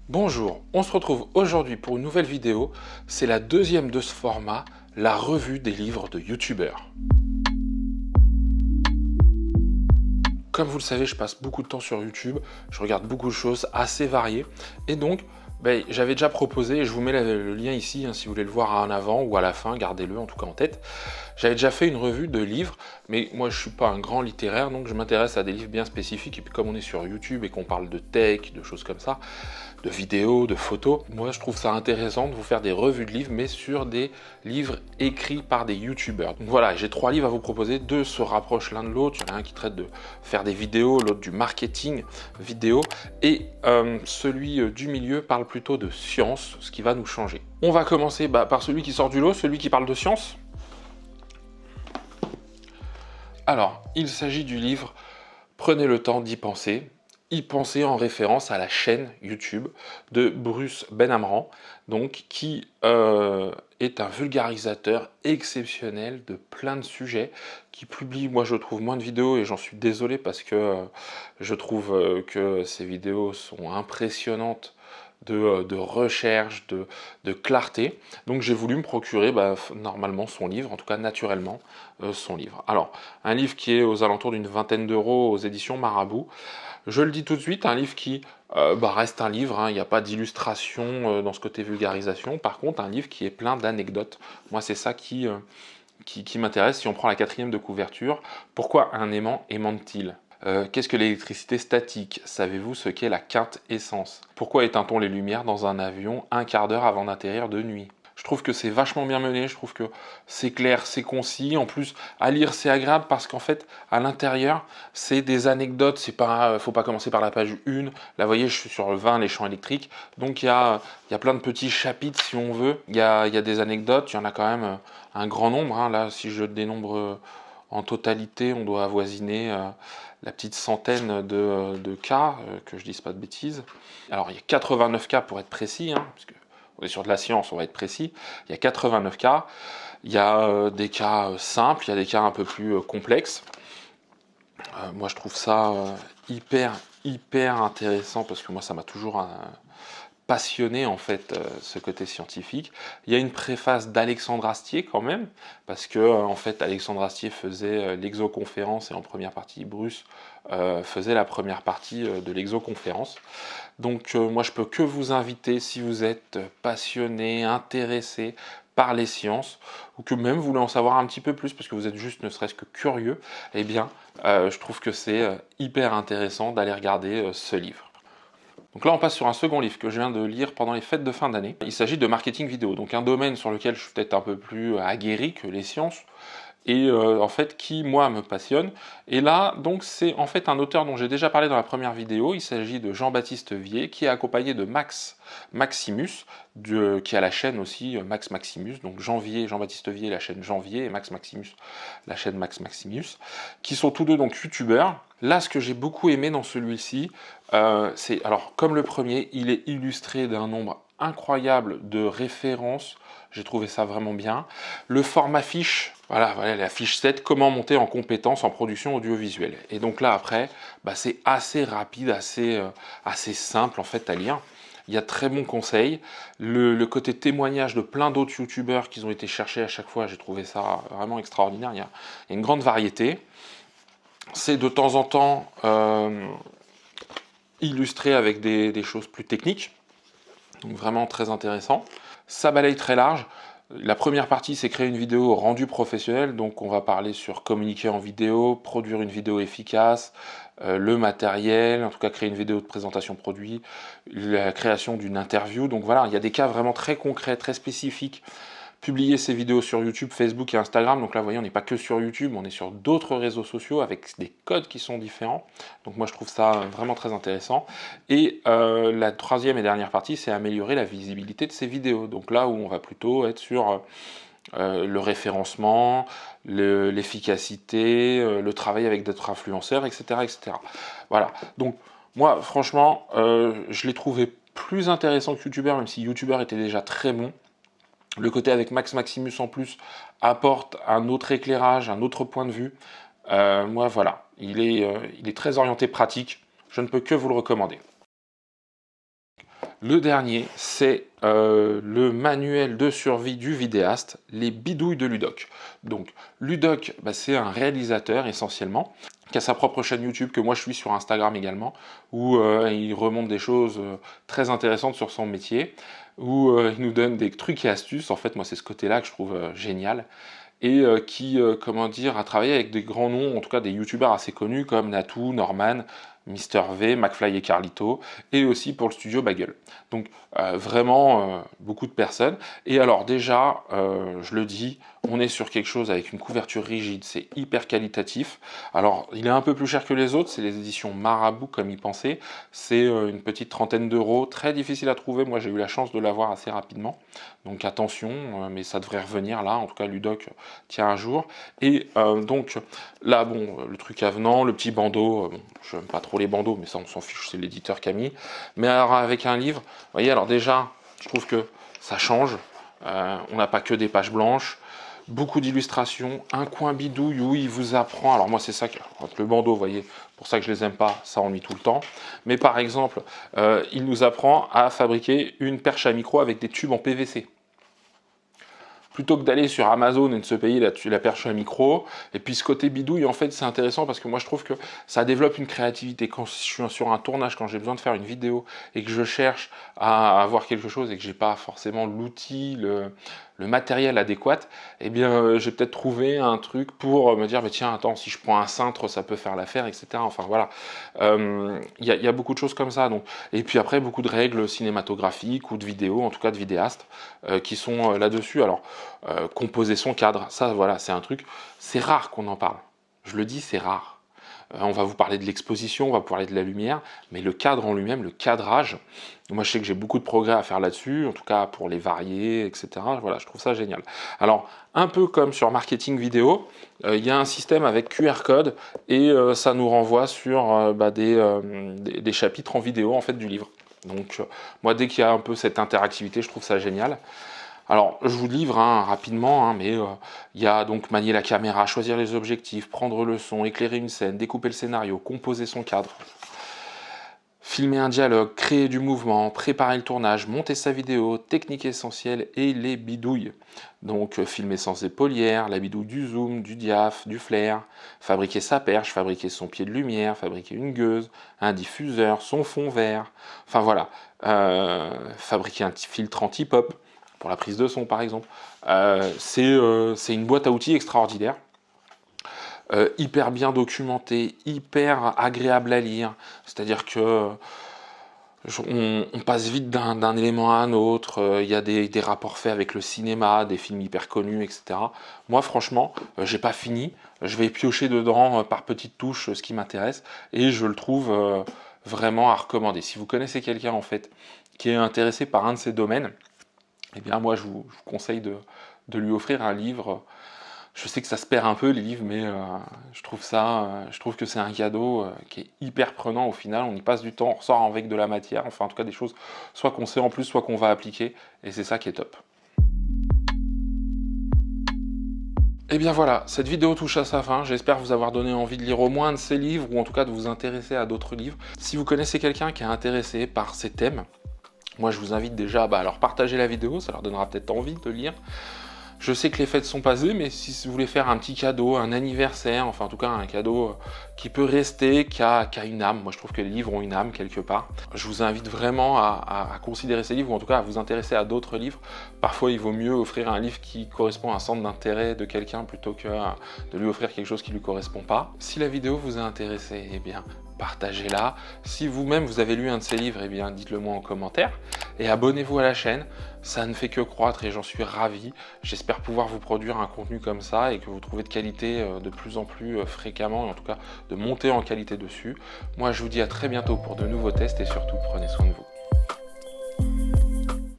Bonjour, on se retrouve aujourd'hui pour une nouvelle vidéo. C'est la deuxième de ce format, la revue des livres de youtubeurs. Comme vous le savez, je passe beaucoup de temps sur YouTube, je regarde beaucoup de choses assez variées et donc j'avais déjà proposé, et je vous mets le lien ici si vous voulez le voir en avant ou à la fin, gardez-le en tout cas en tête. J'avais déjà fait une revue de livres, mais moi je suis pas un grand littéraire, donc je m'intéresse à des livres bien spécifiques. Et puis comme on est sur YouTube et qu'on parle de tech, de choses comme ça, de vidéos, de photos, moi je trouve ça intéressant de vous faire des revues de livres, mais sur des livres écrits par des youtubeurs. Donc voilà, j'ai 3 livres à vous proposer, 2 se rapprochent l'un de l'autre. Il y en a un qui traite de faire des vidéos, l'autre du marketing vidéo, et celui du milieu parle plutôt de science, ce qui va nous changer. On va commencer par celui qui sort du lot, celui qui parle de science. Alors, il s'agit du livre « Prenez le temps d'y penser ». Y penser en référence à la chaîne YouTube de Bruce Benhamran, donc qui est un vulgarisateur exceptionnel de plein de sujets, qui publie, moi je trouve, moins de vidéos, et j'en suis désolé parce que je trouve que ces vidéos sont impressionnantes de recherche, de clarté. Donc j'ai voulu me procurer normalement son livre, en tout cas naturellement son livre. Alors, un livre qui est aux alentours d'une vingtaine d'euros aux éditions Marabout. Je le dis tout de suite, un livre qui reste un livre, hein, il n'y a pas d'illustration dans ce côté vulgarisation. Par contre, un livre qui est plein d'anecdotes. Moi, c'est ça qui m'intéresse. Si on prend la 4e de couverture, pourquoi un aimant aimante-t-il ? Qu'est-ce que l'électricité statique? Savez-vous ce qu'est la quinte essence? Pourquoi éteint-on les lumières dans un avion un quart d'heure avant d'atterrir de nuit? Je trouve que c'est vachement bien mené, je trouve que c'est clair, c'est concis. En plus, à lire, c'est agréable parce qu'en fait, à l'intérieur, c'est des anecdotes. C'est pas, faut pas commencer par la page 1. Là, vous voyez, je suis sur le 20, les champs électriques. Donc, il y a plein de petits chapitres, si on veut. Il y a des anecdotes, il y en a quand même un grand nombre. Hein. Là, si je dénombre en totalité, on doit avoisiner la petite centaine de cas, que je dise pas de bêtises. Alors, il y a 89 cas pour être précis, hein, parce que on est sur de la science, on va être précis. Il y a 89 cas. Il y a des cas simples, il y a des cas un peu plus complexes. Moi, je trouve ça hyper intéressant parce que moi, ça m'a toujours passionné en fait ce côté scientifique. Il y a une préface d'Alexandre Astier quand même, parce que en fait Alexandre Astier faisait l'exoconférence et en première partie Bruce faisait la première partie de l'exoconférence. Donc moi je peux que vous inviter, si vous êtes passionné, intéressé par les sciences, ou que même vous voulez en savoir un petit peu plus parce que vous êtes juste ne serait-ce que curieux, eh bien je trouve que c'est hyper intéressant d'aller regarder ce livre. Donc là, on passe sur un second livre que je viens de lire pendant les fêtes de fin d'année. Il s'agit de marketing vidéo, donc un domaine sur lequel je suis peut-être un peu plus aguerri que les sciences, et en fait qui moi me passionne. Et là donc c'est en fait un auteur dont j'ai déjà parlé dans la première vidéo. Il s'agit de Jean-Baptiste Vier, qui est accompagné de Max Maximus, qui a la chaîne aussi Max Maximus, donc Jean-Baptiste Vier, la chaîne Janvier, et Max Maximus, la chaîne Max Maximus, qui sont tous deux donc youtubeurs. Là, ce que j'ai beaucoup aimé dans celui-ci, c'est, alors comme le premier, il est illustré d'un nombre incroyable de références. J'ai trouvé ça vraiment bien. Le format fiche, voilà la fiche 7, comment monter en compétences en production audiovisuelle. Et donc là après, c'est assez rapide, assez simple en fait à lire. Il y a de très bons conseils. Le côté témoignage de plein d'autres youtubeurs qui ont été cherchés à chaque fois, j'ai trouvé ça vraiment extraordinaire. Il y a une grande variété. C'est de temps en temps illustré avec des choses plus techniques. Donc vraiment très intéressant. Ça balaye très large. La première partie, c'est créer une vidéo rendue professionnelle. Donc on va parler sur communiquer en vidéo, produire une vidéo efficace, le matériel, en tout cas créer une vidéo de présentation produit, la création d'une interview. Donc voilà, il y a des cas vraiment très concrets, très spécifiques. Publier ces vidéos sur YouTube, Facebook et Instagram. Donc là, vous voyez, on n'est pas que sur YouTube, on est sur d'autres réseaux sociaux avec des codes qui sont différents. Donc moi, je trouve ça vraiment très intéressant. Et la troisième et dernière partie, c'est améliorer la visibilité de ces vidéos. Donc là où on va plutôt être sur le référencement, l'efficacité, le travail avec d'autres influenceurs, etc., etc. Voilà. Donc moi, franchement, je l'ai trouvé plus intéressant que YouTuber, même si YouTuber était déjà très bon. Le côté avec Max Maximus en plus apporte un autre éclairage, un autre point de vue. Moi, voilà, il est très orienté pratique. Je ne peux que vous le recommander. Le dernier, c'est le manuel de survie du vidéaste, les bidouilles de Ludoc. Donc Ludoc, c'est un réalisateur essentiellement, qui a sa propre chaîne YouTube, que moi je suis sur Instagram également, où il remonte des choses très intéressantes sur son métier, où il nous donne des trucs et astuces. En fait, moi c'est ce côté-là que je trouve génial, et qui, comment dire, a travaillé avec des grands noms, en tout cas des youtubeurs assez connus comme Natou, Norman, Mister V, McFly et Carlito, et aussi pour le studio Bagel. Donc vraiment beaucoup de personnes. Et alors déjà, je le dis, on est sur quelque chose avec une couverture rigide, c'est hyper qualitatif. Alors il est un peu plus cher que les autres, c'est les éditions Marabout comme il pensait. C'est une petite trentaine d'euros, très difficile à trouver. Moi j'ai eu la chance de l'avoir assez rapidement. Donc attention, mais ça devrait revenir là, en tout cas Ludoc tient un jour. Et donc là, bon, le truc avenant, le petit bandeau, bon, je n'aime pas trop les bandeaux, mais ça on s'en fiche, c'est l'éditeur qui a mis. Mais alors avec un livre, vous voyez, alors déjà, je trouve que ça change. On n'a pas que des pages blanches, beaucoup d'illustrations, un coin bidouille où il vous apprend. Alors moi c'est ça, le bandeau, vous voyez, pour ça que je les aime pas, ça on met tout le temps. Mais par exemple, il nous apprend à fabriquer une perche à micro avec des tubes en PVC. Plutôt que d'aller sur Amazon et de se payer la perche à micro. Et puis ce côté bidouille, en fait, c'est intéressant parce que moi, je trouve que ça développe une créativité. Quand je suis sur un tournage, quand j'ai besoin de faire une vidéo et que je cherche à avoir quelque chose et que j'ai pas forcément l'outil, le matériel adéquat, eh bien, j'ai peut-être trouvé un truc pour me dire, mais tiens, attends, si je prends un cintre, ça peut faire l'affaire, etc. Enfin, voilà. Il y a beaucoup de choses comme ça. Donc. Et puis après, beaucoup de règles cinématographiques ou de vidéos, en tout cas de vidéastes, qui sont là-dessus. Alors, composer son cadre, ça, voilà, c'est un truc, c'est rare qu'on en parle. Je le dis, c'est rare. On va vous parler de l'exposition, on va vous parler de la lumière, mais le cadre en lui-même, le cadrage, moi je sais que j'ai beaucoup de progrès à faire là-dessus, en tout cas pour les varier, etc. Voilà, je trouve ça génial. Alors, un peu comme sur marketing vidéo, il y a un système avec QR code et ça nous renvoie sur des chapitres en vidéo en fait du livre. Donc moi dès qu'il y a un peu cette interactivité, je trouve ça génial. Alors, je vous livre rapidement, mais il y a donc manier la caméra, choisir les objectifs, prendre le son, éclairer une scène, découper le scénario, composer son cadre, filmer un dialogue, créer du mouvement, préparer le tournage, monter sa vidéo, technique essentielle et les bidouilles. Donc, filmer sans épaulière, la bidouille du zoom, du diaph, du flair, fabriquer sa perche, fabriquer son pied de lumière, fabriquer une gueuse, un diffuseur, son fond vert, enfin voilà, fabriquer un filtre anti-pop, pour la prise de son par exemple. C'est une boîte à outils extraordinaire, hyper bien documentée, hyper agréable à lire, c'est-à-dire que on passe vite d'un élément à un autre, il y a des rapports faits avec le cinéma, des films hyper connus, etc. Moi franchement, j'ai pas fini, je vais piocher dedans par petites touches ce qui m'intéresse, et je le trouve vraiment à recommander. Si vous connaissez quelqu'un en fait qui est intéressé par un de ces domaines, eh bien moi je vous conseille de lui offrir un livre. Je sais que ça se perd un peu les livres, mais je trouve que c'est un cadeau qui est hyper prenant au final. On y passe du temps, on ressort avec de la matière, enfin en tout cas des choses soit qu'on sait en plus, soit qu'on va appliquer, et c'est ça qui est top. Et bien voilà, cette vidéo touche à sa fin. J'espère vous avoir donné envie de lire au moins de ces livres, ou en tout cas de vous intéresser à d'autres livres. Si vous connaissez quelqu'un qui est intéressé par ces thèmes, moi je vous invite déjà à leur partager la vidéo, ça leur donnera peut-être envie de lire. Je sais que les fêtes sont passées, mais si vous voulez faire un petit cadeau, un anniversaire, enfin en tout cas un cadeau qui peut rester, qui a une âme, moi je trouve que les livres ont une âme quelque part, je vous invite vraiment à considérer ces livres, ou en tout cas à vous intéresser à d'autres livres. Parfois il vaut mieux offrir un livre qui correspond à un centre d'intérêt de quelqu'un plutôt que de lui offrir quelque chose qui ne lui correspond pas. Si la vidéo vous a intéressé, eh bien partagez-la. Si vous-même vous avez lu un de ces livres, eh bien dites-le moi en commentaire. Et abonnez-vous à la chaîne, ça ne fait que croître et j'en suis ravi. J'espère pouvoir vous produire un contenu comme ça et que vous trouvez de qualité de plus en plus fréquemment, et en tout cas de monter en qualité dessus. Moi je vous dis à très bientôt pour de nouveaux tests et surtout prenez soin de vous.